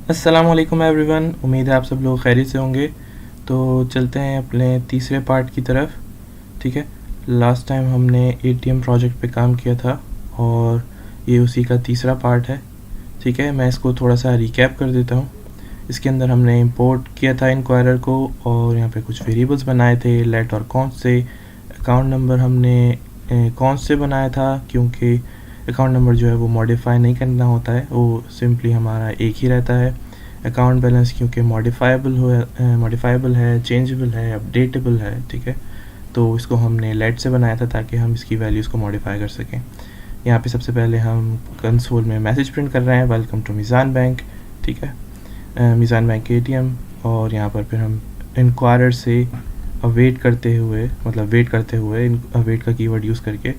अस्सलामुअलैकुम एवरीवन, उम्मीद है आप सब लोग खैरियत से होंगे। तो चलते हैं अपने तीसरे पार्ट की तरफ। ठीक है, लास्ट टाइम हमने एटीएम प्रोजेक्ट पे काम किया था और ये उसी का तीसरा पार्ट है। ठीक है, मैं इसको थोड़ा सा रिकैप कर देता हूँ। इसके अंदर हमने इंपोर्ट किया था इंक्वायरर को और यहाँ पे कुछ वेरिएबल्स बनाए थे, लेट और कॉन्स से। अकाउंट नंबर हमने कॉन्स से बनाया था क्योंकि अकाउंट नंबर जो है वो मॉडिफाई नहीं करना होता है, वो सिंपली हमारा एक ही रहता है। अकाउंट बैलेंस क्योंकि मॉडिफाइबल है, चेंजेबल है, अपडेटेबल है। ठीक है, तो इसको हमने लेट से बनाया था ताकि हम इसकी वैल्यूज़ को मॉडिफाई कर सकें। यहाँ पे सबसे पहले हम कंसोल में मैसेज प्रिंट कर रहे हैं, वेलकम टू मीज़ान बैंक। ठीक है, मीज़ान बैंक के एटीएम। और यहाँ पर फिर हम इंक्वायरर से अवेट करते हुए, अवेट का कीवर्ड यूज़ करके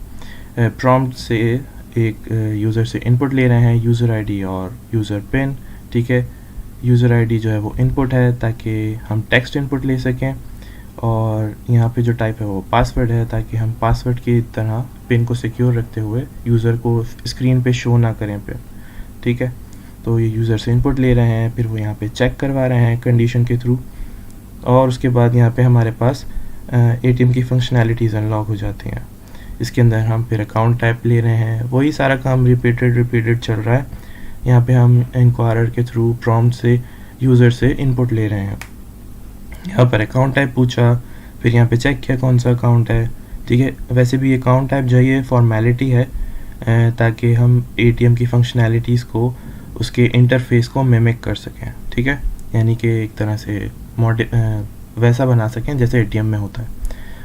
प्रॉम्प्ट से एक यूज़र से इनपुट ले रहे हैं, यूज़र आईडी और यूज़र पिन। ठीक है, यूज़र आईडी जो है वो इनपुट है ताकि हम टेक्स्ट इनपुट ले सकें, और यहाँ पे जो टाइप है वो पासवर्ड है ताकि हम पासवर्ड की तरह पिन को सिक्योर रखते हुए यूज़र को स्क्रीन पे शो ना करें पिन। ठीक है, तो ये यूज़र से इनपुट ले रहे हैं, फिर वो यहाँ पे चेक करवा रहे हैं कंडीशन के थ्रू, और उसके बाद यहाँ पे हमारे पास एटीएम की फंक्शनैलिटीज़ अनलॉक हो जाती हैं। इसके अंदर हम फिर अकाउंट टाइप ले रहे हैं, वही सारा काम रिपीटेड चल रहा है। यहाँ पे हम इंक्वायरर के थ्रू प्रॉम्प्ट से यूज़र से इनपुट ले रहे हैं। यहाँ पर अकाउंट टाइप पूछा, फिर यहाँ पे चेक किया कौन सा अकाउंट है। ठीक है, वैसे भी अकाउंट टाइप जो है फॉर्मेलिटी है ताकि हम एटीएम की फंक्शनैलिटीज़ को, उसके इंटरफेस को मिमिक कर सकें। ठीक है, यानी कि एक तरह से वैसा बना सकें जैसे एटीएम में होता है।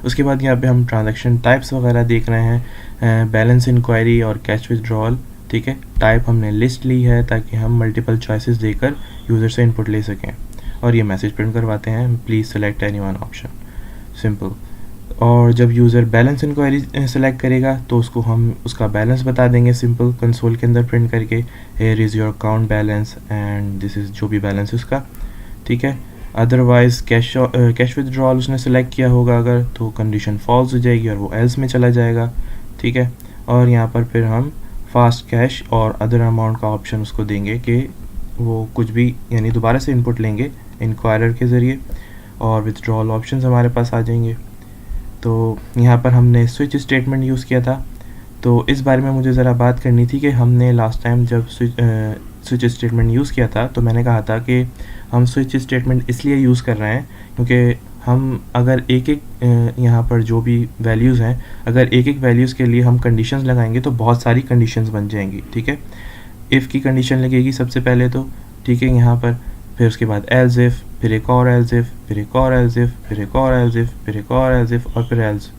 उसके बाद यहाँ पे हम ट्रांजैक्शन टाइप्स वगैरह देख रहे हैं, बैलेंस इंक्वायरी और कैश विथड्रॉल। ठीक है, टाइप हमने लिस्ट ली है ताकि हम मल्टीपल चॉइसेस देकर यूज़र से इनपुट ले सकें, और ये मैसेज प्रिंट करवाते हैं, please select any one option, simple. और जब यूज़र बैलेंस इंक्वायरी सेलेक्ट करेगा तो उसको हम उसका बैलेंस बता देंगे, सिंपल कंसोल के अंदर प्रिंट करके, here is your account balance and this is जो भी बैलेंस उसका। ठीक है, अदरवाइज़ कैश विथड्रॉल उसने सेलेक्ट किया होगा अगर, तो कंडीशन फॉल्स हो जाएगी और वो एल्स में चला जाएगा। ठीक है, और यहाँ पर फिर हम फास्ट कैश और अदर अमाउंट का ऑप्शन उसको देंगे कि वो कुछ भी यानी दोबारा से इनपुट लेंगे इंक्वायरर के ज़रिए, और विथड्रॉल ऑप्शंस हमारे पास आ जाएंगे। तो यहाँ पर हमने स्विच स्टेटमेंट यूज़ किया था, तो इस बारे में मुझे ज़रा बात करनी थी कि हमने लास्ट टाइम जब स्विच स्टेटमेंट यूज़ किया था तो मैंने कहा था कि हम स्विच स्टेटमेंट इसलिए यूज़ कर रहे हैं क्योंकि हम अगर एक यहाँ पर जो भी वैल्यूज़ हैं, अगर एक वैल्यूज़ के लिए हम कंडीशंस लगाएंगे तो बहुत सारी कंडीशंस बन जाएंगी। ठीक है, इफ़ की कंडीशन लगेगी सबसे पहले तो, ठीक है, यहाँ पर, फिर उसके बाद एल्स इफ़, फिर एक और एल्स इफ़, फिर एक और एल्स इफ़, फिर एक और एल्स इफ़, फिर एक और एल्स इफ़, और फिर एल्स।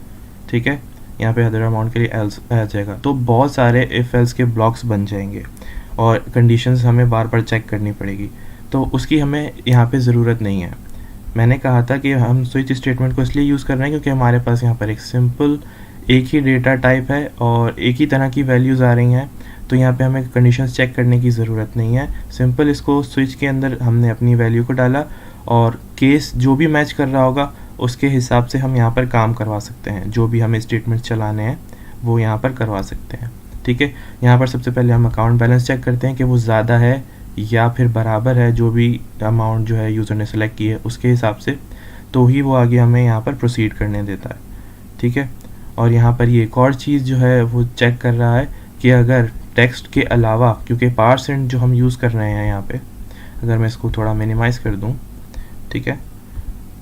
ठीक है, यहाँ पे अदर अमाउंट के लिए एल्स आ जाएगा, तो बहुत सारे इफ़ एल्स के ब्लॉक्स बन जाएंगे और कंडीशंस हमें बार बार चेक करनी पड़ेगी, तो उसकी हमें यहाँ पे ज़रूरत नहीं है। मैंने कहा था कि हम स्विच स्टेटमेंट को इसलिए यूज़ कर रहे हैं क्योंकि हमारे पास यहाँ पर एक सिंपल एक ही डेटा टाइप है और एक ही तरह की वैल्यूज़ आ रही हैं, तो यहाँ पे हमें कंडीशंस चेक करने की ज़रूरत नहीं है। सिंपल इसको स्विच के अंदर हमने अपनी वैल्यू को डाला और केस जो भी मैच कर रहा होगा उसके हिसाब से हम यहाँ पर काम करवा सकते हैं, जो भी हमें स्टेटमेंट चलाने हैं वो यहाँ पर करवा सकते हैं। ठीक है, यहाँ पर सबसे पहले हम अकाउंट बैलेंस चेक करते हैं कि वो ज़्यादा है या फिर बराबर है जो भी अमाउंट जो है यूज़र ने सेलेक्ट की है उसके हिसाब से, तो ही वो आगे हमें यहाँ पर प्रोसीड करने देता है। ठीक है, और यहाँ पर ये एक और चीज़ जो है वो चेक कर रहा है कि अगर टेक्स्ट के अलावा, क्योंकि % जो हम यूज़ कर रहे हैं यहाँ पे, अगर मैं इसको थोड़ा मिनिमाइज़ कर दूँ, ठीक है,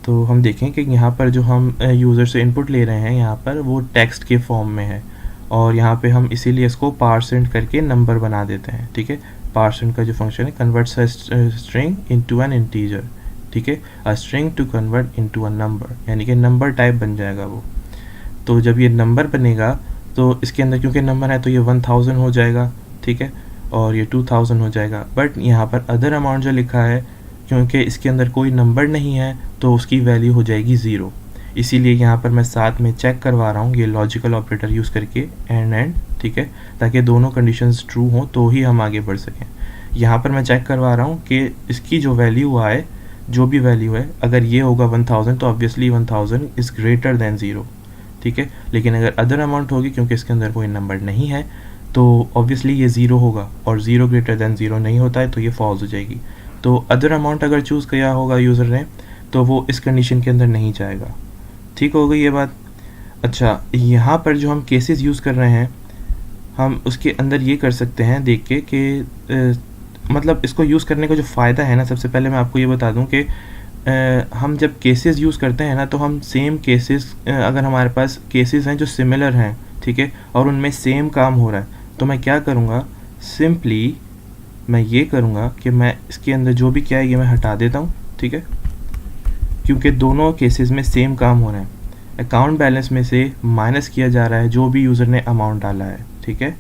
तो हम देखें कि यहाँ पर जो हम यूज़र से इनपुट ले रहे हैं यहाँ पर वो टेक्स्ट के फॉर्म में है, और यहाँ पे हम इसीलिए इसको % करके नंबर बना देते हैं। ठीक है, % का जो फंक्शन है, converts a string into an integer. ठीक है, a string to convert into a number, यानी कि नंबर टाइप बन जाएगा वो। तो जब ये नंबर बनेगा तो इसके अंदर क्योंकि नंबर है तो ये 1000 हो जाएगा। ठीक है, और ये 2000 हो जाएगा, बट यहाँ पर अदर अमाउंट जो लिखा है क्योंकि इसके अंदर कोई नंबर नहीं है तो उसकी वैल्यू हो जाएगी 0। इसीलिए यहाँ पर मैं साथ में चेक करवा रहा हूँ ये लॉजिकल ऑपरेटर यूज़ करके एंड। ठीक है, ताकि दोनों कंडीशंस ट्रू हों तो ही हम आगे बढ़ सकें। यहाँ पर मैं चेक करवा रहा हूँ कि इसकी जो वैल्यू आए, जो भी वैल्यू है, अगर ये होगा 1000 तो ऑब्वियसली 1000 इज़ ग्रेटर दैन 0। ठीक है, लेकिन अगर अदर अमाउंट होगी क्योंकि इसके अंदर कोई नंबर नहीं है तो ऑब्वियसली ये 0 होगा, और 0 ग्रेटर दैन 0 नहीं होता है तो ये फॉल्स हो जाएगी। तो अदर अमाउंट अगर चूज़ किया होगा यूज़र ने तो वो इस कंडीशन के अंदर नहीं जाएगा। ठीक हो गई ये बात। अच्छा, यहाँ पर जो हम केसेस यूज़ कर रहे हैं हम उसके अंदर ये कर सकते हैं देख के कि मतलब इसको यूज़ करने का जो फ़ायदा है ना, सबसे पहले मैं आपको ये बता दूं कि हम जब केसेस यूज़ करते हैं ना तो हम सेम केसेस, अगर हमारे पास केसेस हैं जो सिमिलर हैं, ठीक है, और उनमें सेम काम हो रहा है, तो मैं क्या करूँगा, सिंपली मैं ये करूँगा कि मैं इसके अंदर जो भी क्या है ये मैं हटा देता हूँ, ठीक है, क्योंकि दोनों केसेस में सेम काम हो रहा है। अकाउंट बैलेंस में से माइनस किया जा रहा है जो भी यूज़र ने अमाउंट डाला है, ठीक है,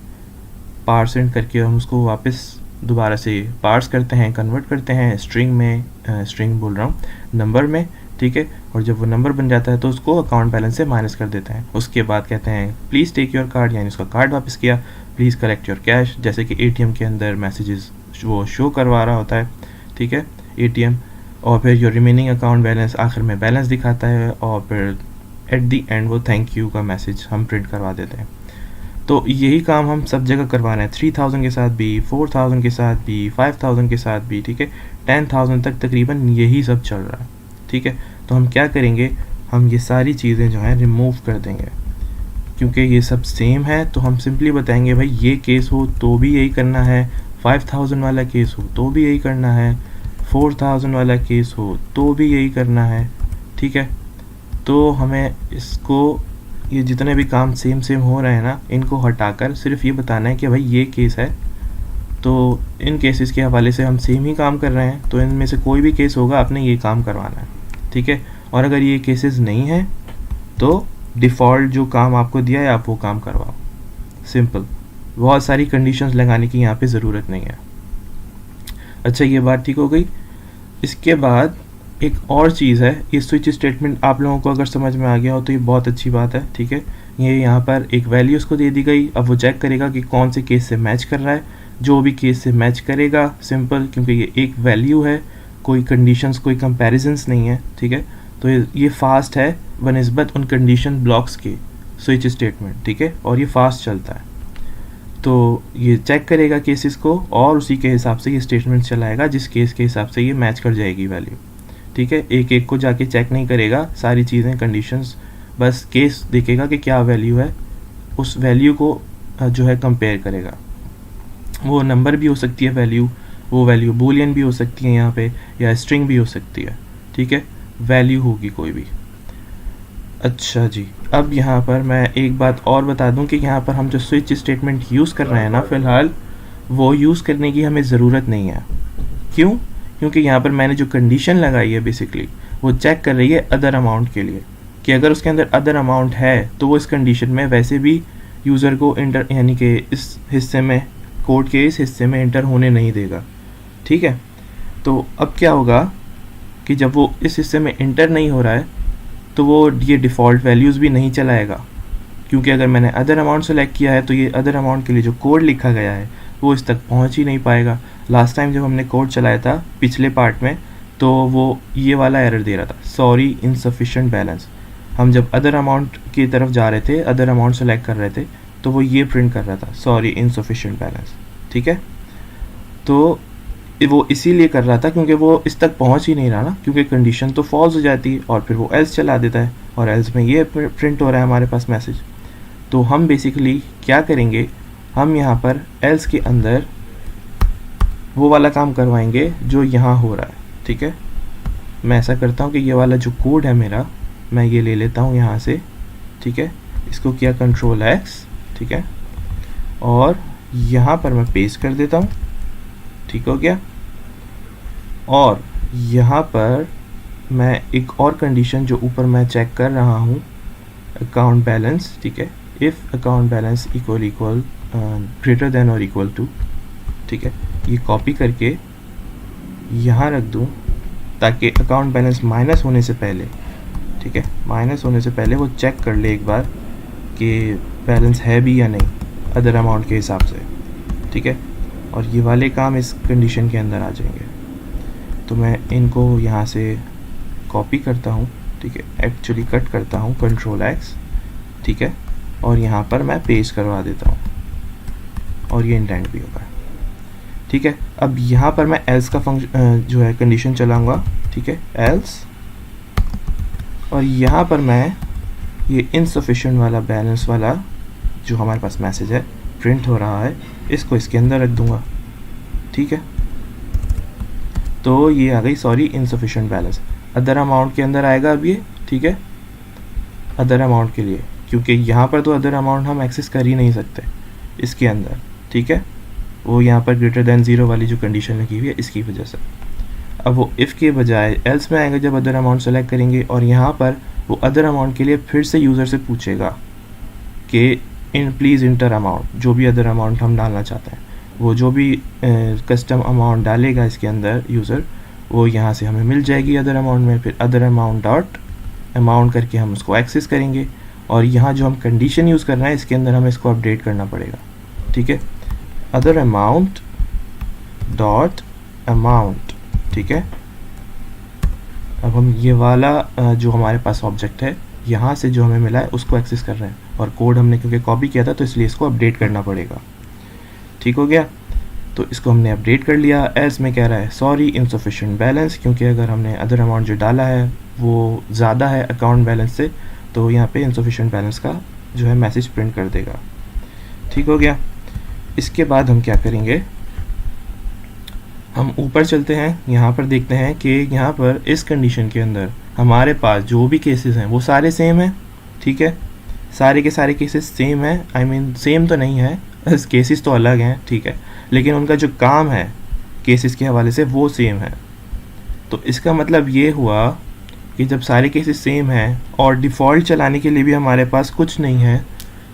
पार्सेंट करके हम उसको वापस दोबारा से पार्स करते हैं, कन्वर्ट करते हैं स्ट्रिंग में, स्ट्रिंग बोल रहा हूँ, नंबर में, ठीक है, और जब वो नंबर बन जाता है तो उसको अकाउंट बैलेंस से माइनस कर देते हैं। उसके बाद कहते हैं प्लीज़ टेक योर कार्ड, यानी उसका कार्ड वापस किया, प्लीज़ कलेक्ट योर कैश, जैसे कि एटीएम के अंदर मैसेजेस वो शो करवा रहा होता है, ठीक है, एटीएम, और फिर योर रिमेनिंग अकाउंट बैलेंस, आखिर में बैलेंस दिखाता है, और फिर एट दी एंड वो थैंक यू का मैसेज हम प्रिंट करवा देते हैं। तो यही काम हम सब जगह करवा रहे हैं, 3000 के साथ भी, 4000 के साथ भी, 5000 के साथ भी, ठीक है, 10,000 तक तकरीबन यही सब चल रहा है, ठीक है। तो हम क्या करेंगे, हम ये सारी चीज़ें जो हैं रिमूव कर देंगे, क्योंकि ये सब सेम है, तो हम सिंपली बताएंगे भाई ये केस हो तो भी यही करना है, 5000 वाला केस हो तो भी यही करना है, 4000 वाला केस हो तो भी यही करना है, ठीक है। तो हमें इसको, ये जितने भी काम सेम सेम हो रहे हैं ना, इनको हटाकर सिर्फ ये बताना है कि भाई ये केस है, तो इन केसेस के हवाले से हम सेम ही काम कर रहे हैं, तो इनमें से कोई भी केस होगा आपने ये काम करवाना है, ठीक है। और अगर ये केसेस नहीं हैं तो डिफ़ॉल्ट जो काम आपको दिया है आप वो काम करवाओ, सिंपल, बहुत सारी कंडीशंस लगाने की यहाँ पे ज़रूरत नहीं है। अच्छा, ये बात ठीक हो गई। इसके बाद एक और चीज़ है, ये स्विच स्टेटमेंट आप लोगों को अगर समझ में आ गया हो तो ये बहुत अच्छी बात है, ठीक है। ये यहाँ पर एक वैल्यू उसको दे दी गई, अब वो चेक करेगा कि कौन से केस से मैच कर रहा है, जो भी केस से मैच करेगा, सिंपल, क्योंकि ये एक वैल्यू है, कोई कंडीशंस, कोई कंपैरिजंस नहीं है, ठीक है। तो ये फास्ट है बनिस्बत उन कंडीशन ब्लॉक्स के, स्विच स्टेटमेंट, ठीक है, और ये फास्ट चलता है। तो ये चेक करेगा केसेस को और उसी के हिसाब से ये स्टेटमेंट चलाएगा जिस केस के हिसाब से ये मैच कर जाएगी वैल्यू, ठीक है। एक एक को जाके चेक नहीं करेगा सारी चीज़ें, कंडीशंस, बस केस देखेगा कि क्या वैल्यू है, उस वैल्यू को जो है कंपेयर करेगा। वो नंबर भी हो सकती है वैल्यू, वो वैल्यू बूलियन भी हो सकती है यहाँ पे, या स्ट्रिंग भी हो सकती है, ठीक है, वैल्यू होगी कोई भी। अच्छा जी, अब यहाँ पर मैं एक बात और बता दूं कि यहाँ पर हम जो स्विच स्टेटमेंट यूज़ कर रहे हैं ना फ़िलहाल, वो यूज़ करने की हमें ज़रूरत नहीं है। क्यों? क्योंकि यहाँ पर मैंने जो कंडीशन लगाई है बेसिकली वो चेक कर रही है अदर अमाउंट के लिए, कि अगर उसके अंदर अदर अमाउंट है तो वो इस कंडीशन में वैसे भी यूज़र को इंटर, यानी कि इस हिस्से में, कोड के इस हिस्से में इंटर होने नहीं देगा, ठीक है। तो अब क्या होगा कि जब वो इस हिस्से में इंटर नहीं हो रहा है तो वो ये डिफ़ॉल्ट वैल्यूज़ भी नहीं चलाएगा, क्योंकि अगर मैंने अदर अमाउंट सेलेक्ट किया है तो ये अदर अमाउंट के लिए जो कोड लिखा गया है वो इस तक पहुंच ही नहीं पाएगा। लास्ट टाइम जब हमने कोड चलाया था पिछले पार्ट में तो वो ये वाला एरर दे रहा था, सॉरी इनसफिशिएंट बैलेंस। हम जब अदर अमाउंट की तरफ जा रहे थे, अदर अमाउंट सेलेक्ट कर रहे थे, तो वो ये प्रिंट कर रहा था, सॉरी इनसफिशिएंट बैलेंस, ठीक है। तो वो इसीलिए कर रहा था क्योंकि वो इस तक पहुंच ही नहीं रहा ना, क्योंकि कंडीशन तो फॉल्स हो जाती है और फिर वो एल्स चला देता है, और एल्स में ये प्रिंट हो रहा है हमारे पास मैसेज। तो हम बेसिकली क्या करेंगे, हम यहाँ पर एल्स के अंदर वो वाला काम करवाएंगे जो यहाँ हो रहा है, ठीक है। मैं ऐसा करता हूँ कि ये वाला जो कोड है मेरा, मैं ये ले लेता हूँ यहाँ से, ठीक है, इसको किया कंट्रोल एक्स, ठीक है, और यहाँ पर मैं पेस्ट कर देता हूँ, ठीक हो गया। और यहाँ पर मैं एक और कंडीशन जो ऊपर मैं चेक कर रहा हूँ, अकाउंट बैलेंस, ठीक है, if account balance equal greater than और इक्वल टू, ठीक है, ये कॉपी करके यहाँ रख दूँ ताकि अकाउंट बैलेंस माइनस होने से पहले, ठीक है, माइनस होने से पहले वो चेक कर ले एक बार कि बैलेंस है भी या नहीं अदर अमाउंट के हिसाब से, ठीक है। और ये वाले काम इस कंडीशन के अंदर आ जाएंगे। तो मैं इनको यहाँ से कॉपी करता हूँ, ठीक है, एक्चुअली कट करता हूँ कंट्रोल एक्स, ठीक है, और यहाँ पर मैं पेस्ट करवा देता हूँ और ये इंडेंट भी होगा, ठीक है। अब यहाँ पर मैं एल्स का फंक्शन जो है कंडीशन चलाऊँगा, ठीक है, एल्स, और यहाँ पर मैं ये इनसफिशिएंट वाला बैलेंस वाला जो हमारे पास मैसेज है प्रिंट हो रहा है, इसको इसके अंदर रख दूँगा, ठीक है। तो ये आ गई sorry insufficient balance, other amount के अंदर आएगा अब ये, ठीक है, अदर अमाउंट के लिए, क्योंकि यहाँ पर तो अदर अमाउंट हम एक्सेस कर ही नहीं सकते इसके अंदर, ठीक है, वो यहाँ पर ग्रेटर देन ज़ीरो वाली जो कंडीशन लगी हुई है इसकी वजह से। अब वो इफ़ के बजाय एल्स में आएगा जब अदर अमाउंट सेलेक्ट करेंगे, और यहाँ पर वो अदर अमाउंट के लिए फिर से यूज़र से पूछेगा कि इन प्लीज़ इंटर अमाउंट, जो भी अदर अमाउंट हम डालना चाहते हैं, वो जो भी कस्टम अमाउंट डालेगा इसके अंदर यूज़र, वो यहाँ से हमें मिल जाएगी अदर अमाउंट में। फिर अदर अमाउंट डॉट अमाउंट करके हम उसको एक्सेस करेंगे, और यहाँ जो हम कंडीशन यूज़ कर रहे हैं इसके अंदर हमें इसको अपडेट करना पड़ेगा, ठीक है, अदर अमाउंट डॉट अमाउंट, ठीक है। अब हम ये वाला जो हमारे पास ऑब्जेक्ट है यहाँ से जो हमें मिला है उसको एक्सेस कर रहे हैं, और कोड हमने क्योंकि कॉपी किया था तो इसलिए इसको अपडेट करना पड़ेगा, ठीक हो गया। तो इसको हमने अपडेट कर लिया। एल्स में कह रहा है सॉरी इनसफिशिएंट बैलेंस, क्योंकि अगर हमने अदर अमाउंट जो डाला है वो ज़्यादा है अकाउंट बैलेंस से, तो यहाँ पे इनसफिशिएंट बैलेंस का जो है मैसेज प्रिंट कर देगा, ठीक हो गया। इसके बाद हम क्या करेंगे, हम ऊपर चलते हैं, यहाँ पर देखते हैं कि यहाँ पर इस कंडीशन के अंदर हमारे पास जो भी केसेस हैं वो सारे सेम हैं, ठीक है, सारे के सारे केसेस सेम हैं, आई मीन सेम तो नहीं है, केसेस तो अलग हैं, ठीक है, लेकिन उनका जो काम है केसेस के हवाले से वो सेम है। तो इसका मतलब ये हुआ कि जब सारे केसेस सेम हैं और डिफ़ॉल्ट चलाने के लिए भी हमारे पास कुछ नहीं है,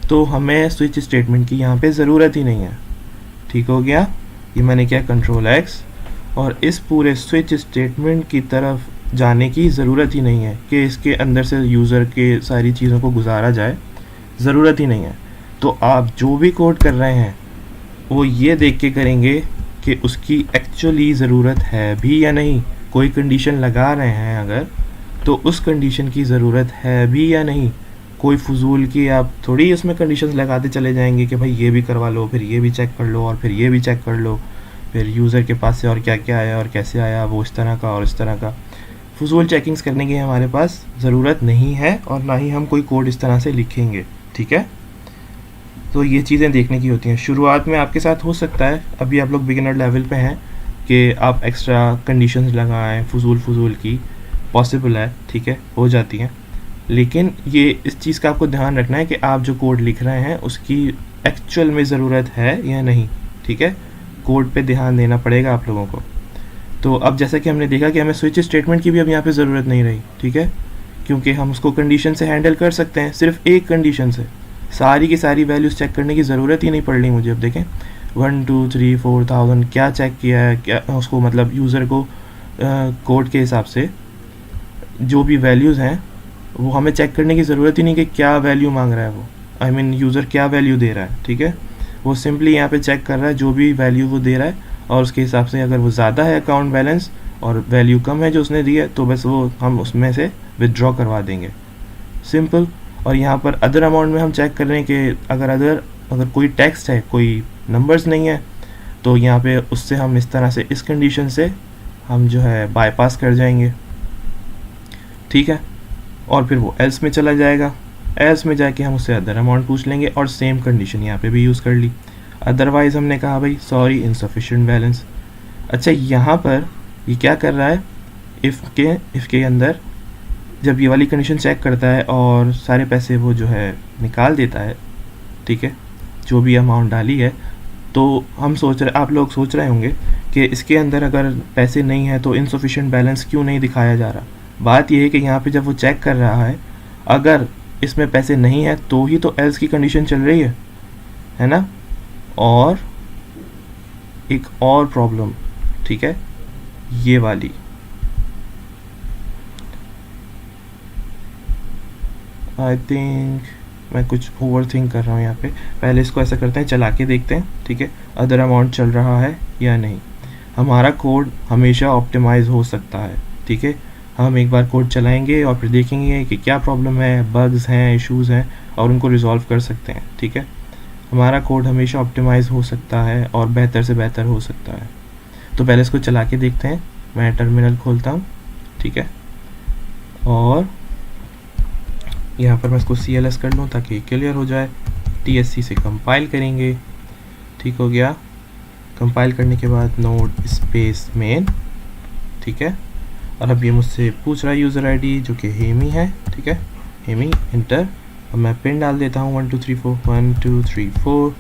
तो हमें स्विच स्टेटमेंट की यहाँ पे ज़रूरत ही नहीं है, ठीक हो गया। ये मैंने किया कंट्रोल एक्स, और इस पूरे स्विच स्टेटमेंट की तरफ जाने की ज़रूरत ही नहीं है कि इसके अंदर से यूज़र के सारी चीज़ों को गुजारा जाए, ज़रूरत ही नहीं है। तो आप जो भी कोड कर रहे हैं वो ये देख के करेंगे कि उसकी एक्चुअली ज़रूरत है भी या नहीं। कोई कंडीशन लगा रहे हैं अगर, तो उस कंडीशन की ज़रूरत है भी या नहीं। कोई फजूल की आप थोड़ी उसमें कंडीशंस लगाते चले जाएंगे कि भाई ये भी करवा लो, फिर ये भी चेक कर लो, और फिर ये भी चेक कर लो, फिर यूज़र के पास से और क्या क्या आया और कैसे आया, वो इस तरह का और इस तरह का फजूल चेकिंग्स करने की हमारे पास ज़रूरत नहीं है, और ना ही हम कोई कोड इस तरह से लिखेंगे, ठीक है। तो ये चीज़ें देखने की होती हैं। शुरुआत में आपके साथ हो सकता है, अभी आप लोग बिगिनर लेवल पे हैं, कि आप एक्स्ट्रा कंडीशंस लगाएं फजूल की, पॉसिबल है, ठीक है, हो जाती हैं, लेकिन ये इस चीज़ का आपको ध्यान रखना है कि आप जो कोड लिख रहे हैं उसकी एक्चुअल में ज़रूरत है या नहीं, ठीक है, कोड पे ध्यान देना पड़ेगा आप लोगों को। तो अब जैसा कि हमने देखा कि हमें स्विच स्टेटमेंट की भी अब यहाँ पे ज़रूरत नहीं रही, ठीक है, क्योंकि हम उसको कंडीशन से हैंडल कर सकते हैं, सिर्फ एक कंडीशन से सारी की सारी वैल्यूज़ चेक करने की ज़रूरत ही नहीं पड़ रही मुझे। अब देखें 1 2 3 4000 क्या चेक किया है, क्या उसको मतलब यूज़र को कोड के हिसाब से जो भी वैल्यूज़ हैं वो हमें चेक करने की ज़रूरत ही नहीं कि क्या वैल्यू मांग रहा है वो, आई मीन यूज़र क्या वैल्यू दे रहा है, ठीक है, वो सिंपली यहाँ पे चेक कर रहा है जो भी वैल्यू वो दे रहा है, और उसके हिसाब से अगर वो ज़्यादा है अकाउंट बैलेंस और वैल्यू कम है जो उसने दी है, तो बस वो हम उसमें से विदड्रॉ करवा देंगे, सिंपल। और यहाँ पर अदर अमाउंट में हम चेक कर रहे हैं कि अगर कोई टेक्स्ट है, कोई नंबर्स नहीं है, तो यहाँ पे उससे हम इस तरह से इस कंडीशन से हम जो है बाईपास कर जाएंगे, ठीक है, और फिर वो एल्स में चला जाएगा। एल्स में जाके हम उससे अदर अमाउंट पूछ लेंगे, और सेम कंडीशन यहाँ पे भी यूज़ कर ली। अदरवाइज़ हमने कहा भाई सॉरी इनसफिशिएंट बैलेंस। अच्छा, यहाँ पर ये क्या कर रहा है, इफ़ के अंदर जब ये वाली कंडीशन चेक करता है और सारे पैसे वो जो है निकाल देता है, ठीक है, जो भी अमाउंट डाली है, तो आप लोग सोच रहे होंगे कि इसके अंदर अगर पैसे नहीं है तो इनसफिशिएंट बैलेंस क्यों नहीं दिखाया जा रहा। बात यह है कि यहाँ पे जब वो चेक कर रहा है, अगर इसमें पैसे नहीं है तो ही तो एल्स की कंडीशन चल रही है ना। और एक और प्रॉब्लम, ठीक है, ये वाली, आई थिंक मैं कुछ ओवर थिंक कर रहा हूँ यहाँ पे। पहले इसको ऐसा करते हैं, चला के देखते हैं, ठीक है, अदर अमाउंट चल रहा है या नहीं। हमारा कोड हमेशा ऑप्टिमाइज हो सकता है, ठीक है, हम एक बार कोड चलाएंगे और फिर देखेंगे कि क्या प्रॉब्लम है, बग्स हैं, इश्यूज़ हैं, और उनको रिजॉल्व कर सकते हैं, ठीक है। हमारा कोड हमेशा ऑप्टिमाइज़ हो सकता है और बेहतर से बेहतर हो सकता है। तो पहले इसको चला के देखते हैं। मैं टर्मिनल खोलता हूँ, ठीक है, और यहाँ पर मैं इसको CLS कर लूँ ताकि क्लियर हो जाए। TSC से कंपाइल करेंगे, ठीक हो गया। कंपाइल करने के बाद नोड स्पेस मेन, ठीक है, और अब ये मुझसे पूछ रहा है यूज़र आईडी जो कि हेमी है, ठीक है, हेमी, इंटर। अब मैं पिन डाल देता हूँ 1 2 3 4 1 2 3 4,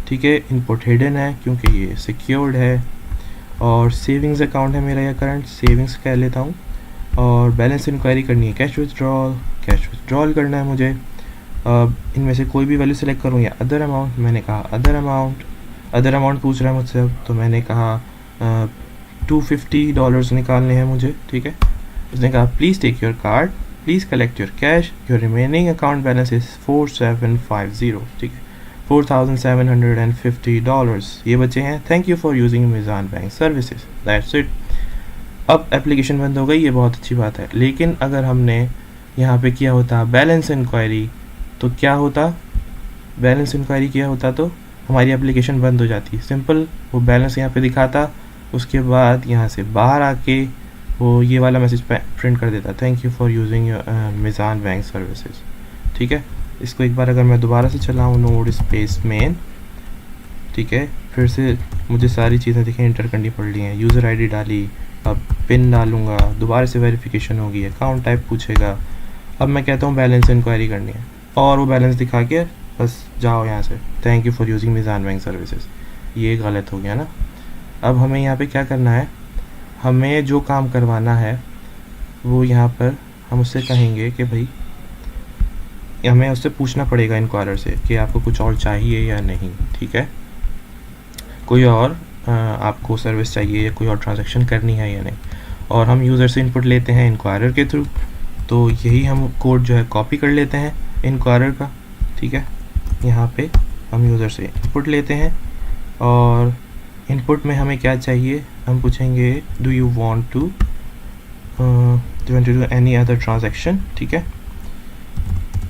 ठीक है। इनपुट हिडन है क्योंकि ये सिक्योर्ड है, और सेविंग्स अकाउंट है मेरा, या करंट सेविंग्स कह लेता हूँ, और बैलेंस इंक्वायरी करनी है, कैश विथड्रॉल करना है मुझे। अब इनमें से कोई भी वैल्यू सेलेक्ट करूँ या अदर अमाउंट, मैंने कहा अदर अमाउंट पूछ रहा है मुझसे अब, तो मैंने कहा $250 निकालने हैं मुझे, ठीक है। उसने कहा please take your card, please collect your cash, your remaining account balance is 4750, ठीक है, $4750 ये बचे हैं। Thank you for using Meezan bank services, that's it. अब एप्लीकेशन बंद हो गई, ये बहुत अच्छी बात है। लेकिन अगर हमने यहाँ पे किया होता बैलेंस इंक्वायरी, तो क्या होता, बैलेंस इंक्वायरी किया होता तो हमारी एप्लीकेशन बंद हो जाती। सिंपल, वो बैलेंस यहाँ पे दिखाता, उसके बाद यहाँ से बाहर आके वो ये वाला मैसेज प्रिंट कर देता, thank you for using Meezan bank services, ठीक है। इसको एक बार अगर मैं दोबारा से चलाऊँ, नोड स्पेस मेन, ठीक है, फिर से मुझे सारी चीज़ें देखें इंटर करनी पड़ रही हैं। यूज़र आईडी डाली, अब पिन डालूँगा, दोबारा से वेरिफिकेशन होगी, अकाउंट टाइप पूछेगा। अब मैं कहता हूँ बैलेंस इंक्वायरी करनी है, और वो बैलेंस दिखा के बस जाओ यहाँ से, thank you for using Meezan bank services. ये गलत हो गया ना। अब हमें यहाँ पे क्या करना है, हमें जो काम करवाना है वो यहाँ पर हम उससे कहेंगे कि भाई, हमें उससे पूछना पड़ेगा इंक्वायरर से कि आपको कुछ और चाहिए या नहीं, ठीक है, कोई और आपको सर्विस चाहिए या कोई और ट्रांजैक्शन करनी है या नहीं। और हम यूज़र से इनपुट लेते हैं इंक्वायरर के थ्रू, तो यही हम कोड जो है कॉपी कर लेते हैं इंक्वायरर का, ठीक है। यहाँ पे हम यूज़र से इनपुट लेते हैं, और इनपुट में हमें क्या चाहिए, हम पूछेंगे do you want to do any other transaction, ठीक है,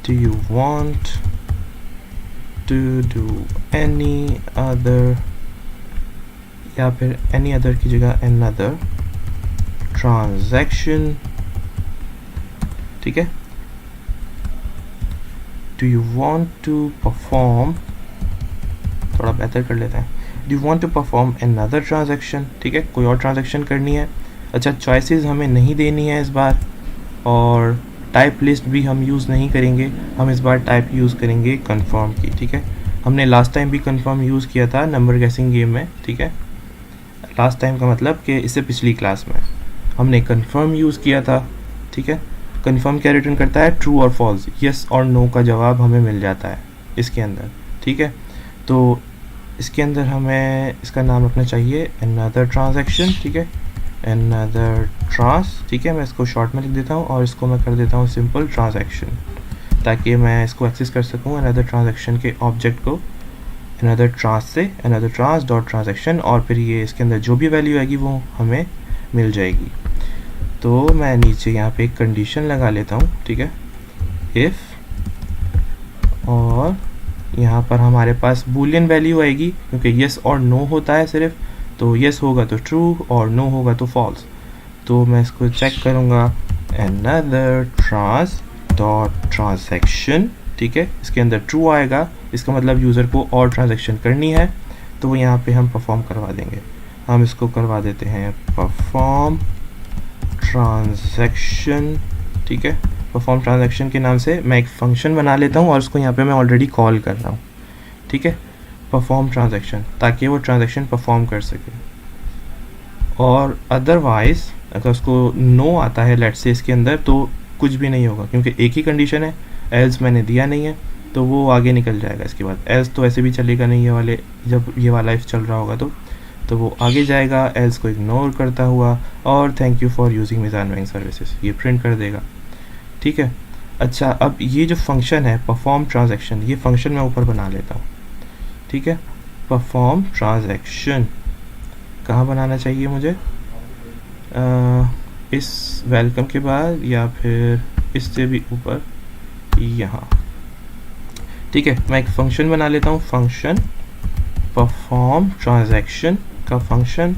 do you want to do any other, या फिर एनी अदर की जगह अनदर ट्रांजैक्शन, ठीक है। Do you want to perform, थोड़ा बेहतर कर लेते हैं, do you want to perform another transaction, ठीक है, कोई और ट्रांजैक्शन करनी है। अच्छा, चॉइसेस हमें नहीं देनी है इस बार, और टाइप लिस्ट भी हम यूज़ नहीं करेंगे, हम इस बार टाइप यूज़ करेंगे कंफर्म की, ठीक है। हमने लास्ट टाइम भी कंफर्म यूज़ किया था नंबर गेसिंग गेम में, ठीक है। लास्ट टाइम का मतलब कि इससे पिछली क्लास में हमने कंफर्म यूज़ किया था, ठीक है। कंफर्म क्या रिटर्न करता है, ट्रू और फॉल्स, यस और नो का जवाब हमें मिल जाता है इसके अंदर, ठीक है। तो इसके अंदर हमें इसका नाम रखना चाहिए अनदर ट्रांजैक्शन, ठीक है, अनदर ट्रांस, ठीक है। मैं इसको शॉर्ट में लिख देता हूँ और इसको मैं कर देता हूँ सिंपल ट्रांजैक्शन, ताकि मैं इसको एक्सेस कर सकूँ अनदर ट्रांजैक्शन के ऑब्जेक्ट को, अनदर ट्रांस से अनदर ट्रांस डॉट ट्रांजैक्शन, और फिर ये इसके अंदर जो भी वैल्यू आएगी वो हमें मिल जाएगी। तो मैं नीचे यहाँ पे एक कंडीशन लगा लेता हूँ, ठीक है, इफ़, और यहाँ पर हमारे पास बूलियन वैल्यू आएगी क्योंकि येस और नो होता है सिर्फ, तो येस होगा तो ट्रू और नो होगा तो फॉल्स। तो मैं इसको चेक करूँगा, अनदर ट्रांस डॉट ट्रांजैक्शन, ठीक है, इसके अंदर ट्रू आएगा, इसका मतलब यूज़र को और ट्रांजैक्शन करनी है, तो यहाँ पे हम परफॉर्म करवा देंगे। हम इसको करवा देते हैं परफॉर्म ट्रांजैक्शन, ठीक है। परफॉर्म ट्रांजैक्शन के नाम से मैं एक फंक्शन बना लेता हूँ और उसको यहाँ पे मैं ऑलरेडी कॉल कर रहा हूँ, ठीक है, परफॉर्म ट्रांजैक्शन, ताकि वो ट्रांजैक्शन परफॉर्म कर सके। और अदरवाइज़ अगर उसको नो आता है लेट्स से इसके अंदर, तो कुछ भी नहीं होगा क्योंकि एक ही कंडीशन है, एल्स मैंने दिया नहीं है, तो वो आगे निकल जाएगा। इसके बाद एल्स तो ऐसे भी चलेगा नहीं, ये वाले जब ये वाला इफ चल रहा होगा तो वो आगे जाएगा एल्स को इग्नोर करता हुआ, और thank you for using Meezan bank services ये प्रिंट कर देगा, ठीक है। अच्छा, अब ये जो फंक्शन है परफॉर्म ट्रांजैक्शन, ये फंक्शन मैं ऊपर बना लेता हूँ, ठीक है। परफॉर्म ट्रांजैक्शन कहाँ बनाना चाहिए मुझे, इस वेलकम के बाद या फिर इससे भी ऊपर, यहाँ, ठीक है, मैं एक फंक्शन बना लेता हूँ, फंक्शन परफॉर्म ट्रांजैक्शन का फंक्शन,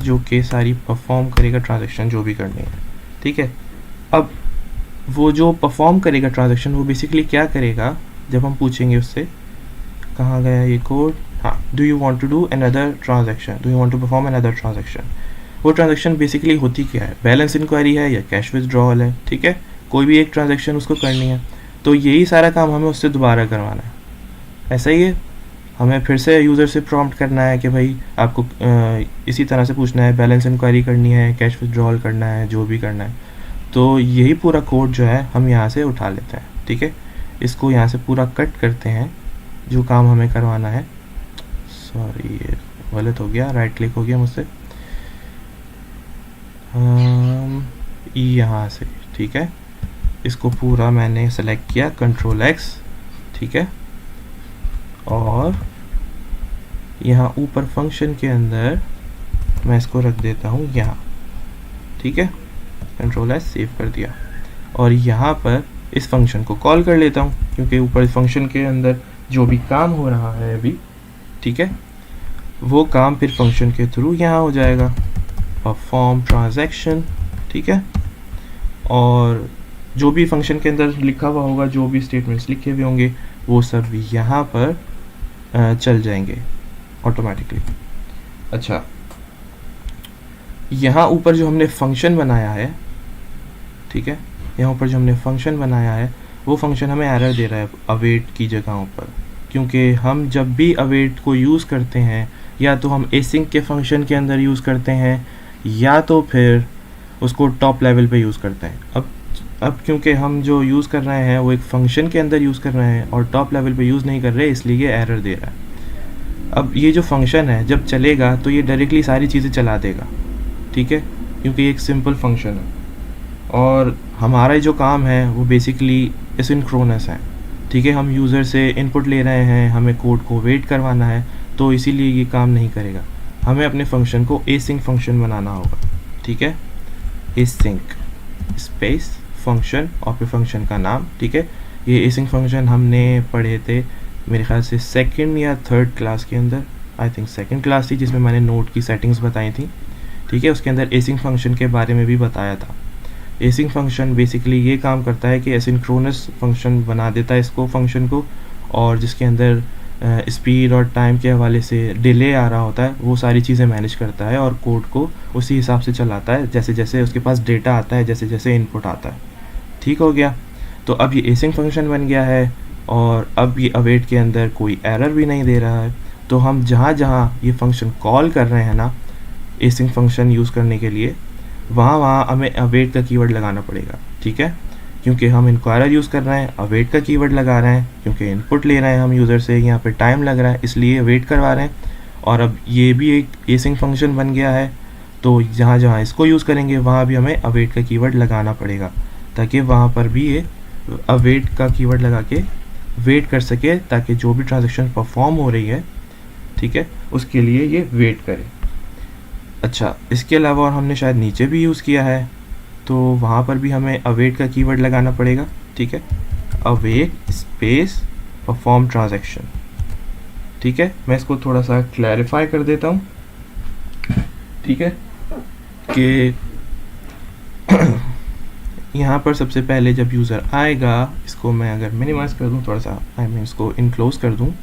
जो कि सारी परफॉर्म करेगा ट्रांजैक्शन जो भी करनी है। ठीक है, अब वो जो परफॉर्म करेगा ट्रांजैक्शन वो बेसिकली क्या करेगा, जब हम पूछेंगे उससे कहाँ गया ये कोड, हाँ, do you want to do another transaction, do you want to perform another transaction. वो ट्रांजैक्शन बेसिकली होती क्या है, बैलेंस इंक्वायरी है या कैश विथड्रॉल है। ठीक है, कोई भी एक ट्रांजैक्शन उसको करनी है, तो यही सारा काम हमें उससे दोबारा करवाना है। ऐसा ही है, हमें फिर से यूज़र से प्रॉम्प्ट करना है कि भाई आपको इसी तरह से पूछना है, बैलेंस इंक्वायरी करनी है, कैश विथड्रॉल करना है, जो भी करना है। तो यही पूरा कोड जो है हम यहाँ से उठा लेते हैं। ठीक है, इसको यहाँ से पूरा कट करते हैं, जो काम हमें करवाना है। सॉरी, ये गलत हो गया, राइट क्लिक हो गया मुझसे, यहाँ से। ठीक है, इसको पूरा मैंने सेलेक्ट किया, कंट्रोल एक्स। ठीक है, और यहाँ ऊपर फंक्शन के अंदर मैं इसको रख देता हूँ यहाँ। ठीक है, कंट्रोल एस सेव कर दिया, और यहाँ पर इस फंक्शन को कॉल कर लेता हूँ, क्योंकि ऊपर इस फंक्शन के अंदर जो भी काम हो रहा है अभी, ठीक है, वो काम फिर फंक्शन के थ्रू यहाँ हो जाएगा, परफॉर्म ट्रांजैक्शन। ठीक है, और जो भी फंक्शन के अंदर लिखा हुआ होगा, जो भी स्टेटमेंट्स लिखे हुए होंगे, वो सब यहाँ पर चल जाएंगे ऑटोमेटिकली। अच्छा, यहाँ ऊपर जो हमने फंक्शन बनाया है, ठीक है, यहाँ ऊपर जो हमने फंक्शन बनाया है, वो फंक्शन हमें एरर दे रहा है अवेट की जगहों पर, क्योंकि हम जब भी अवेट को यूज़ करते हैं, या तो हम एसिंक के फंक्शन के अंदर यूज़ करते हैं, या तो फिर उसको टॉप लेवल पे यूज़ करते हैं। अब क्योंकि हम जो यूज़ कर रहे हैं वो एक फंक्शन के अंदर यूज़ कर रहे हैं और टॉप लेवल पे यूज़ नहीं कर रहे, इसलिए ये एरर दे रहा है। अब ये जो फंक्शन है जब चलेगा तो ये डायरेक्टली सारी चीज़ें चला देगा। ठीक है, क्योंकि ये एक सिंपल फंक्शन है, और हमारा जो काम है वो बेसिकली एसिंक्रोनस है। ठीक है, हम यूज़र से इनपुट ले रहे हैं, हमें कोड को वेट करवाना है, तो इसीलिए ये काम नहीं करेगा। हमें अपने फंक्शन को एसिंक फंक्शन बनाना होगा। ठीक है, एसिंक स्पेस फंक्शन और फिर फंक्शन का नाम। ठीक है, ये एसिंक फंक्शन हमने पढ़े थे मेरे ख्याल से सेकंड या थर्ड क्लास के अंदर, आई थिंक सेकंड क्लास थी, जिसमें मैंने नोट की सेटिंग्स बताई थी। ठीक है, उसके अंदर एसिंक फंक्शन के बारे में भी बताया था। एसिंक फंक्शन बेसिकली ये काम करता है कि एसिंक्रोनस फंक्शन बना देता है इसको, फंक्शन को, और जिसके अंदर स्पीड और टाइम के हवाले से डिले आ रहा होता है, वो सारी चीज़ें मैनेज करता है और कोड को उसी हिसाब से चलाता है, जैसे जैसे उसके पास डेटा आता है, जैसे जैसे इनपुट आता है। ठीक हो गया, तो अब ये एसिंक फंक्शन बन गया है, और अब ये अवेट के अंदर कोई एरर भी नहीं दे रहा है। तो हम जहाँ जहाँ ये फंक्शन कॉल कर रहे हैं ना, एसिंक फंक्शन यूज़ करने के लिए, वहाँ वहाँ हमें अवेट का कीवर्ड लगाना पड़ेगा। ठीक है, क्योंकि हम इंक्वायरर यूज़ कर रहे हैं, अवेट का कीवर्ड लगा रहे हैं, क्योंकि इनपुट ले रहे हैं हम यूज़र से, यहाँ पे टाइम लग रहा है, इसलिए वेट करवा रहे हैं। और अब ये भी एक एसिंक फंक्शन बन गया है, तो जहाँ जहाँ इसको यूज़ करेंगे वहाँ भी हमें अवेट का कीवर्ड लगाना पड़ेगा, ताकि वहाँ पर भी ये अवेट का कीवर्ड लगा के वेट कर सके, ताकि जो भी ट्रांजैक्शन परफॉर्म हो रही है, ठीक है, उसके लिए ये वेट करे। अच्छा, इसके अलावा और हमने शायद नीचे भी यूज़ किया है, तो वहाँ पर भी हमें अवेट का कीवर्ड लगाना पड़ेगा। ठीक है, अवेट स्पेस परफॉर्म ट्रांजैक्शन। ठीक है, मैं इसको थोड़ा सा क्लैरिफाई कर देता हूँ। ठीक है, कि यहाँ पर सबसे पहले जब यूज़र आएगा, इसको मैं अगर मिनिमाइज़ कर दूँ थोड़ा सा, आई मीन इसको इनक्लोज कर दूँ,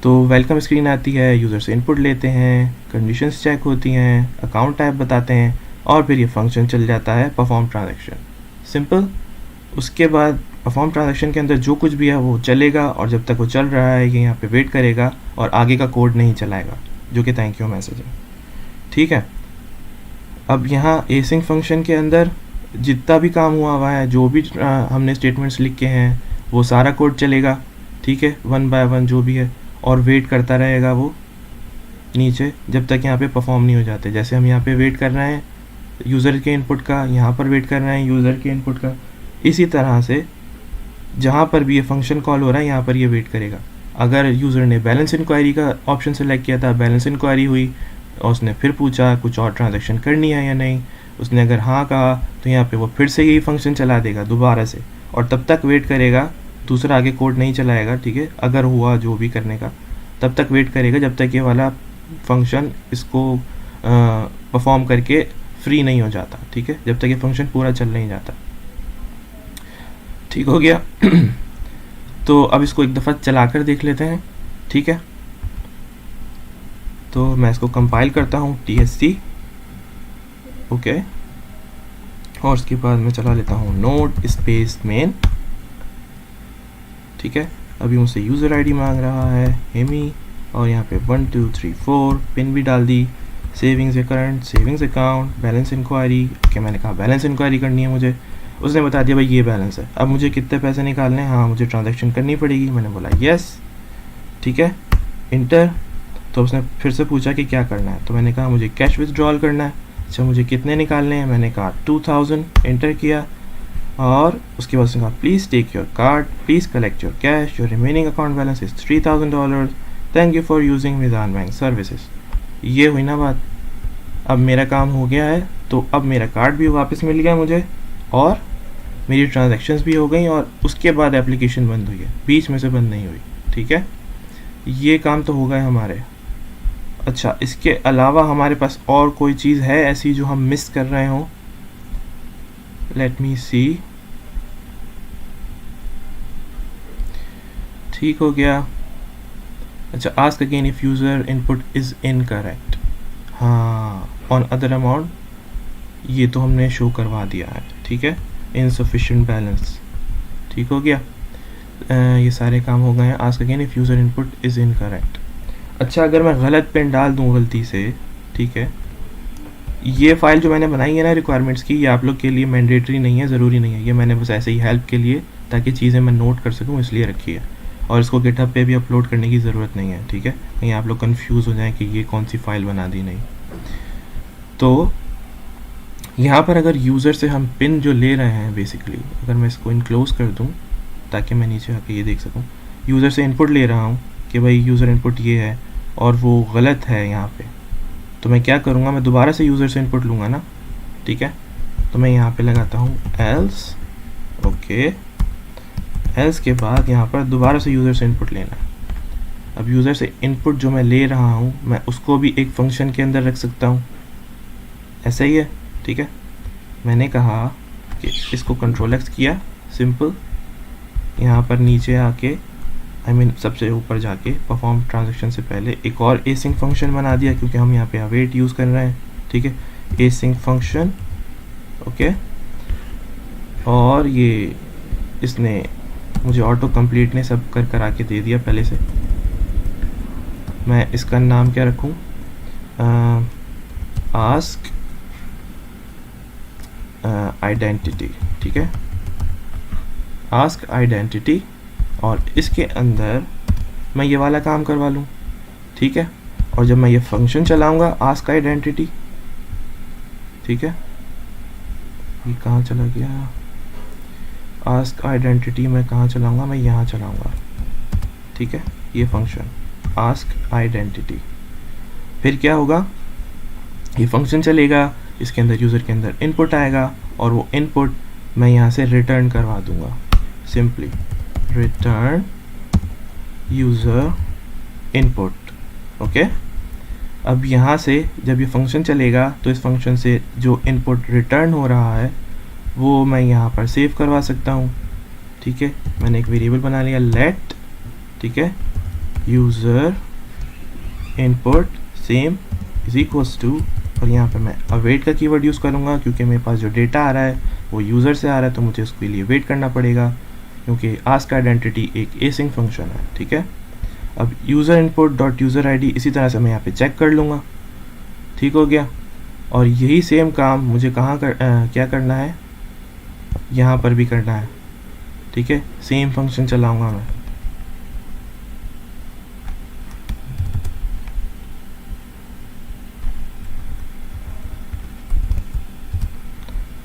तो वेलकम स्क्रीन आती है, यूज़र से इनपुट लेते हैं, कंडीशंस चेक होती हैं, अकाउंट टाइप बताते हैं, और फिर ये फंक्शन चल जाता है परफॉर्म ट्रांजैक्शन। सिंपल। उसके बाद परफॉर्म ट्रांजैक्शन के अंदर जो कुछ भी है वो चलेगा, और जब तक वो चल रहा है ये यहाँ पे वेट करेगा और आगे का कोड नहीं चलाएगा, जो कि थैंक यू मैसेज है। ठीक है, अब यहाँ एसिंक फंक्शन के अंदर जितना भी काम हुआ है, जो भी हमने स्टेटमेंट्स लिखे हैं, वो सारा कोड चलेगा। ठीक है, वन बाय वन जो भी है, और वेट करता रहेगा वो नीचे, जब तक यहाँ पे परफॉर्म नहीं हो जाते। जैसे हम यहाँ पे वेट कर रहे हैं यूज़र के इनपुट का, यहाँ पर वेट कर रहे हैं यूज़र के इनपुट का, इसी तरह से जहाँ पर भी ये फंक्शन कॉल हो रहा है यहाँ पर ये वेट करेगा। अगर यूज़र ने बैलेंस इंक्वायरी का ऑप्शन सेलेक्ट किया था, बैलेंस इंक्वायरी हुई और उसने फिर पूछा कुछ और ट्रांजैक्शन करनी है या नहीं, उसने अगर हाँ कहा, तो यहाँ पे वो फिर से यही फंक्शन चला देगा दोबारा से, और तब तक वेट करेगा दूसरा आगे कोड नहीं चलाएगा, ठीक है। अगर हुआ जो भी करने का, तब तक वेट करेगा जब तक ये वाला फंक्शन इसको परफॉर्म करके फ्री नहीं हो जाता, ठीक है, जब तक ये फंक्शन पूरा चल नहीं जाता। ठीक हो गया। तो अब इसको एक दफ़ा चला कर देख लेते हैं, ठीक है। तो मैं इसको कंपाइल करता हूँ TSC, ओके, और उसके बाद मैं चला लेता हूँ नोड स्पेस मेन, ठीक है। अभी मुझसे यूज़र आईडी मांग रहा है हेमी, और यहाँ पे 1 2 3 4 पिन भी डाल दी, savings current, savings account, balance inquiry, okay, मैंने कहा बैलेंस इंक्वायरी करनी है मुझे, उसने बता दिया भाई ये बैलेंस है। अब मुझे कितने पैसे निकालने हैं, हाँ मुझे ट्रांजैक्शन करनी पड़ेगी, मैंने बोला यस, ठीक है, इंटर। तो उसने फिर से पूछा कि क्या करना है, तो मैंने कहा मुझे कैश विथड्रॉल करना है। अच्छा, मुझे कितने निकालने हैं, मैंने कहा 2000, इंटर किया, और उसके बाद उसने कहा please take your card, please collect your cash, your remaining account balance is $3000, thank you for using Meezan bank services. ये हुई ना बात। अब मेरा काम हो गया है, तो अब मेरा कार्ड भी वापस मिल गया मुझे, और मेरी ट्रांजैक्शंस भी हो गई, और उसके बाद एप्लीकेशन बंद हुई है, बीच में से बंद नहीं हुई, ठीक है। ये काम तो हो गए हमारे। अच्छा, इसके अलावा हमारे पास और कोई चीज़ है ऐसी जो हम मिस कर रहे हों? लेट मी सी। ठीक हो गया। अच्छा, ask again if user input is incorrect. हाँ, ऑन अदर अमाउंट, ये तो हमने शो करवा दिया है, ठीक है। इनसफिशिएंट बैलेंस, ठीक हो गया। ये सारे काम हो गए हैं। Ask again if user input is incorrect. अच्छा, अगर मैं गलत पिन डाल दूँ गलती से, ठीक है, ये फ़ाइल जो मैंने बनाई है ना रिक्वायरमेंट्स की, ये आप लोग के लिए मैंडेटरी नहीं है, ज़रूरी नहीं है, ये मैंने बस ऐसे ही हेल्प के लिए, ताकि चीज़ें मैं नोट कर सकूँ, इसलिए रखी है। और इसको गिटहब पे भी अपलोड करने की ज़रूरत नहीं है, ठीक है, कहीं आप लोग कंफ्यूज हो जाएं कि ये कौन सी फ़ाइल बना दी। नहीं, तो यहाँ पर अगर यूज़र से हम पिन जो ले रहे हैं, बेसिकली अगर मैं इसको इनक्लोज कर दूँ ताकि मैं नीचे आके ये देख सकूँ, यूज़र से इनपुट ले रहा हूँ कि भाई यूज़र इनपुट ये है और वो गलत है यहाँ पे, तो मैं क्या करूँगा, मैं दोबारा से यूज़र से इनपुट लूँगा ना, ठीक है। तो मैं यहाँ पे लगाता हूँ एल्स, ओके, एल्स के बाद यहाँ पर दोबारा से यूज़र से इनपुट लेना है। अब यूज़र से इनपुट जो मैं ले रहा हूँ, मैं उसको भी एक फंक्शन के अंदर रख सकता हूँ, ऐसा ही है, ठीक है। मैंने कहा कि इसको कंट्रोल एक्स किया, सिंपल, यहाँ पर नीचे आके सबसे ऊपर जाके परफॉर्म ट्रांजैक्शन से पहले एक और एसिंक फंक्शन बना दिया, क्योंकि हम यहाँ पे अवेट यूज़ कर रहे हैं, ठीक है। एसिंक फंक्शन, ओके, और ये इसने मुझे ऑटो कंप्लीट ने सब करा के दे दिया पहले से। मैं इसका नाम क्या रखूँ, आस्क आइडेंटिटी, ठीक है, आस्क आइडेंटिटी, और इसके अंदर मैं ये वाला काम करवा लूँ, ठीक है। और जब मैं ये फंक्शन चलाऊँगा आस्क आइडेंटिटी, ठीक है, ये कहाँ चला गया, आस्क आइडेंटिटी मैं कहाँ चलाऊँगा, मैं यहाँ चलाऊँगा, ठीक है, ये फंक्शन आस्क आइडेंटिटी। फिर क्या होगा, ये फंक्शन चलेगा, इसके अंदर यूज़र के अंदर इनपुट आएगा, और वो इनपुट मैं यहाँ से रिटर्न करवा दूँगा, simply return user input, okay. अब यहाँ से जब ये फंक्शन चलेगा, तो इस फंक्शन से जो इनपुट रिटर्न हो रहा है वो मैं यहाँ पर सेव करवा सकता हूँ, ठीक है। मैंने एक वेरिएबल बना लिया लेट, ठीक है, user input same is equals to, और यहाँ पर मैं अवेट का कीवर्ड यूज़ करूँगा, क्योंकि मेरे पास जो डेटा आ रहा है वो यूज़र से आ रहा है, तो मुझे उसके लिए वेट करना पड़ेगा, क्योंकि आस्क आइडेंटिटी एक एसिंक फंक्शन है, ठीक है। अब user input dot user ID इसी तरह से मैं यहाँ पे चेक कर लूँगा, ठीक हो गया। और यही सेम काम मुझे क्या करना है, यहाँ पर भी करना है, ठीक है, सेम फंक्शन चलाऊँगा मैं,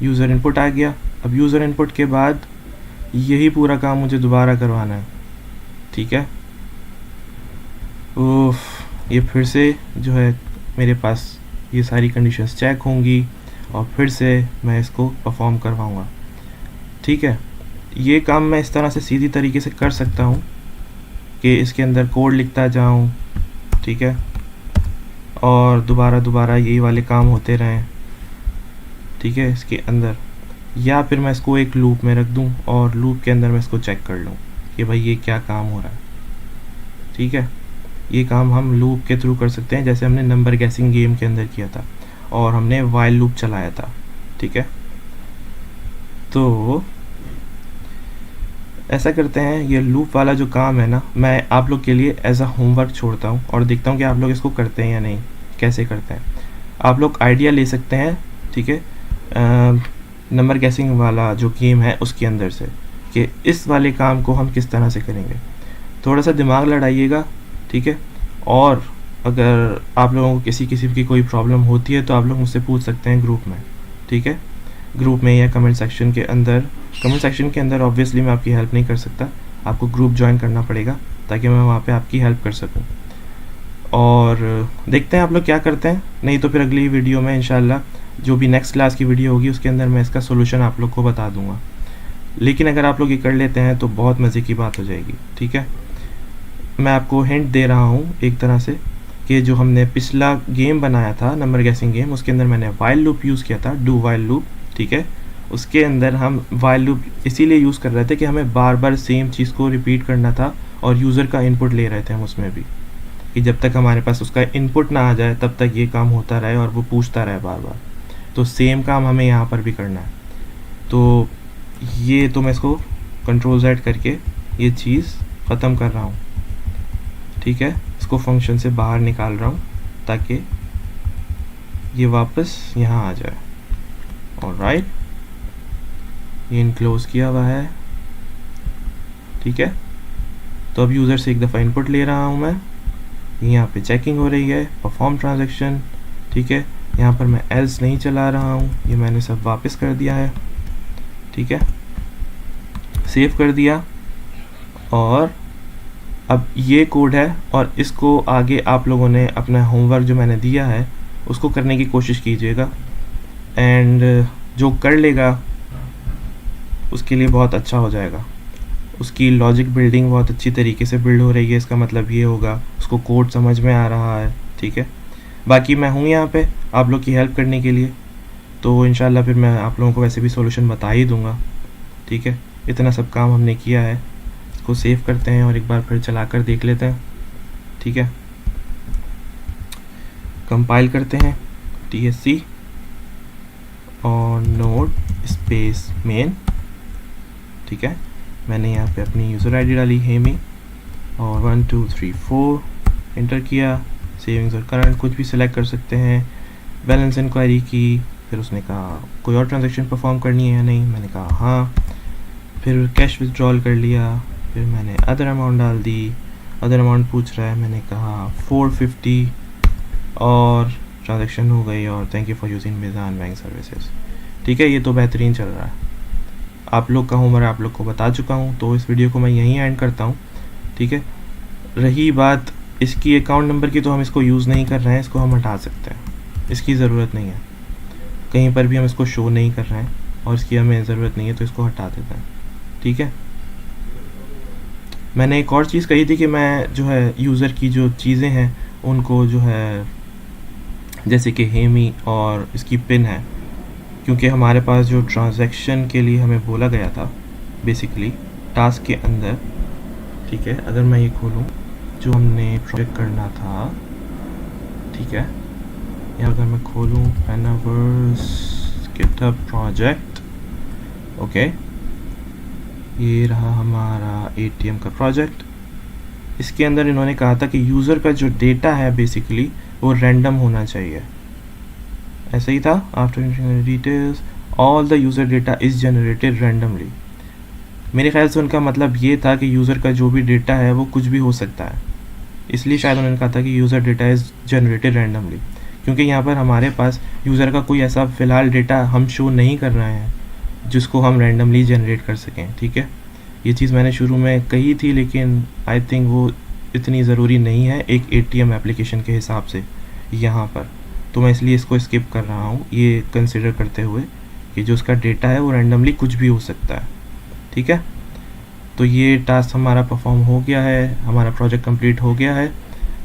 यूज़र इनपुट आ गया। अब यूज़र इनपुट के बाद यही पूरा काम मुझे दोबारा करवाना है, ठीक है। ये फिर से जो है मेरे पास ये सारी कंडीशंस चेक होंगी, और फिर से मैं इसको परफॉर्म करवाऊँगा, ठीक है। ये काम मैं इस तरह से सीधी तरीके से कर सकता हूँ कि इसके अंदर कोड लिखता जाऊँ, ठीक है, और दोबारा यही वाले काम होते रहें, ठीक है, इसके अंदर। या फिर मैं इसको एक लूप में रख दूं और लूप के अंदर मैं इसको चेक कर लूं कि भाई ये क्या काम हो रहा है, ठीक है। ये काम हम लूप के थ्रू कर सकते हैं, जैसे हमने नंबर गैसिंग गेम के अंदर किया था और हमने वाइल लूप चलाया था, ठीक है। तो ऐसा करते हैं, ये लूप वाला जो काम है ना, मैं आप लोग के लिए एज अ होमवर्क छोड़ता हूँ और देखता हूँ कि आप लोग इसको करते हैं या नहीं, कैसे करते हैं। आप लोग आइडिया ले सकते हैं, ठीक है, नंबर गैसिंग वाला जो गेम है उसके अंदर से, कि इस वाले काम को हम किस तरह से करेंगे। थोड़ा सा दिमाग लड़ाइएगा, ठीक है। और अगर आप लोगों को किसी किस्म की कोई प्रॉब्लम होती है तो आप लोग मुझसे पूछ सकते हैं ग्रुप में, ठीक है, ग्रुप में या कमेंट सेक्शन के अंदर। कमेंट सेक्शन के अंदर ऑब्वियसली मैं आपकी हेल्प नहीं कर सकता, आपको ग्रुप ज्वाइन करना पड़ेगा ताकि मैं वहाँ पे आपकी हेल्प कर सकूँ। और देखते हैं आप लोग क्या करते हैं, नहीं तो फिर अगली वीडियो में इंशाल्लाह जो भी नेक्स्ट क्लास की वीडियो होगी उसके अंदर मैं इसका सोल्यूशन आप लोग को बता दूंगा। लेकिन अगर आप लोग ये कर लेते हैं तो बहुत मज़े की बात हो जाएगी, ठीक है। मैं आपको हिंट दे रहा हूँ एक तरह से कि जो हमने पिछला गेम बनाया था नंबर गैसिंग गेम, उसके अंदर मैंने वाइल लूप यूज़ किया था, डू वाइल लूप, ठीक है। उसके अंदर हम वाइल लूप इसीलिए यूज़ कर रहे थे कि हमें बार बार सेम चीज़ को रिपीट करना था और यूज़र का इनपुट ले रहे थे हम उसमें भी, कि जब तक हमारे पास उसका इनपुट ना आ जाए तब तक ये काम होता रहे और वो पूछता रहे बार बार। तो सेम काम हमें यहाँ पर भी करना है। तो ये तो मैं इसको कंट्रोल Z करके ये चीज़ ख़त्म कर रहा हूँ, ठीक है। इसको फंक्शन से बाहर निकाल रहा हूँ ताकि ये वापस यहाँ आ जाए। ऑलराइट, ये इनक्लोज किया हुआ है, ठीक है। तो अब यूज़र से एक दफ़ा इनपुट ले रहा हूँ मैं, यहाँ पे चेकिंग हो रही है, परफॉर्म ट्रांजैक्शन, ठीक है। यहाँ पर मैं एल्स नहीं चला रहा हूँ, ये मैंने सब वापस कर दिया है, ठीक है, सेव कर दिया। और अब ये कोड है और इसको आगे आप लोगों ने अपना होमवर्क जो मैंने दिया है उसको करने की कोशिश कीजिएगा, एंड जो कर लेगा उसके लिए बहुत अच्छा हो जाएगा। उसकी लॉजिक बिल्डिंग बहुत अच्छी तरीके से बिल्ड हो रही है, इसका मतलब ये होगा उसको कोड समझ में आ रहा है, ठीक है। बाकी मैं हूँ यहाँ पे आप लोग की हेल्प करने के लिए, तो इंशाल्लाह फिर मैं आप लोगों को वैसे भी सॉल्यूशन बता ही दूँगा, ठीक है। इतना सब काम हमने किया है, इसको सेव करते हैं और एक बार फिर चला कर देख लेते हैं, ठीक है। कंपाइल करते हैं TSC और नोड स्पेस मेन, ठीक है। मैंने यहाँ पे अपनी यूज़र आईडी डाली हेमी और 1 2 3 4 इंटर किया। सेविंग्स और करंट कुछ भी सिलेक्ट कर सकते हैं। बैलेंस इंक्वायरी की, फिर उसने कहा कोई और ट्रांजैक्शन परफॉर्म करनी है या नहीं, मैंने कहा हाँ। फिर कैश विथड्रॉल कर लिया, फिर मैंने अदर अमाउंट डाल दी, अदर अमाउंट पूछ रहा है, मैंने कहा 450 और ट्रांजैक्शन हो गई। और thank you for using Meezan bank services, ठीक है। ये तो बेहतरीन चल रहा है। आप लोग का होमवर्क आप लोग को बता चुका हूँ, तो इस वीडियो को मैं यहीं एंड करता हूँ, ठीक है। रही बात इसकी अकाउंट नंबर की, तो हम इसको यूज़ नहीं कर रहे हैं, इसको हम हटा सकते हैं, इसकी ज़रूरत नहीं है। कहीं पर भी हम इसको शो नहीं कर रहे हैं और इसकी हमें ज़रूरत नहीं है, तो इसको हटा देते हैं, ठीक है। मैंने एक और चीज़ कही थी कि मैं जो है यूज़र की जो चीज़ें हैं उनको जो है, जैसे कि हेमी और इसकी पिन है, क्योंकि हमारे पास जो ट्रांजैक्शन के लिए हमें बोला गया था बेसिकली टास्क के अंदर, ठीक है। अगर मैं ये खोलूँ जो हमने प्रोजेक्ट करना था, ठीक है, या अगर मैं खोलूँ पेनावर्स गिटहब प्रोजेक्ट, ओके, ये रहा हमारा ATM का प्रोजेक्ट। इसके अंदर इन्होंने कहा था कि यूज़र का जो डेटा है बेसिकली वो रैंडम होना चाहिए, ऐसा ही था। After details all the user data is generated randomly. मेरे ख्याल से उनका मतलब ये था कि यूज़र का जो भी डेटा है वो कुछ भी हो सकता है, इसलिए शायद उन्होंने कहा था कि user data is generated randomly, क्योंकि यहाँ पर हमारे पास यूज़र का कोई ऐसा फ़िलहाल डेटा हम शो नहीं कर रहे हैं जिसको हम रैंडमली जनरेट कर सकें, ठीक है। ये चीज़ मैंने शुरू में कही थी, लेकिन आई थिंक वो इतनी ज़रूरी नहीं है एक ATM एप्लीकेशन के हिसाब से यहाँ पर, तो मैं इसलिए इसको स्किप कर रहा हूँ, ये कंसिडर करते हुए कि जो उसका डेटा है वो रैंडमली कुछ भी हो सकता है, ठीक है। तो ये टास्क हमारा परफॉर्म हो गया है, हमारा प्रोजेक्ट कंप्लीट हो गया है,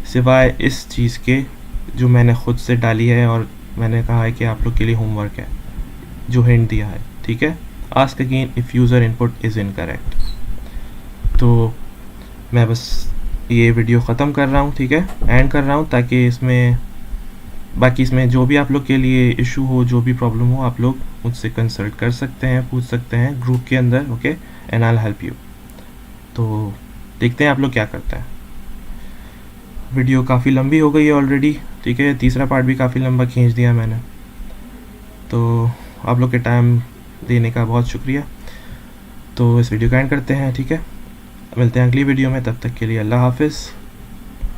सिवाय इस चीज़ के जो मैंने ख़ुद से डाली है और मैंने कहा है कि आप लोग के लिए होमवर्क है, जो हिंट दिया है, ठीक है। Ask again if user input is incorrect. तो मैं बस ये वीडियो ख़त्म कर रहा हूँ, ठीक है, एंड कर रहा हूँ, ताकि इसमें जो भी आप लोग के लिए इशू हो, जो भी प्रॉब्लम हो, आप लोग मुझसे कंसल्ट कर सकते हैं, पूछ सकते हैं ग्रुप के अंदर, okay, and I will help you. तो देखते हैं आप लोग क्या करते हैं। वीडियो काफ़ी लंबी हो गई है ऑलरेडी, ठीक है, तीसरा पार्ट भी काफ़ी लंबा खींच दिया मैंने, तो आप लोग के टाइम देने का बहुत शुक्रिया। तो इस वीडियो का एंड करते हैं, ठीक है, मिलते हैं अगली वीडियो में, तब तक के लिए अल्लाह हाफिज़।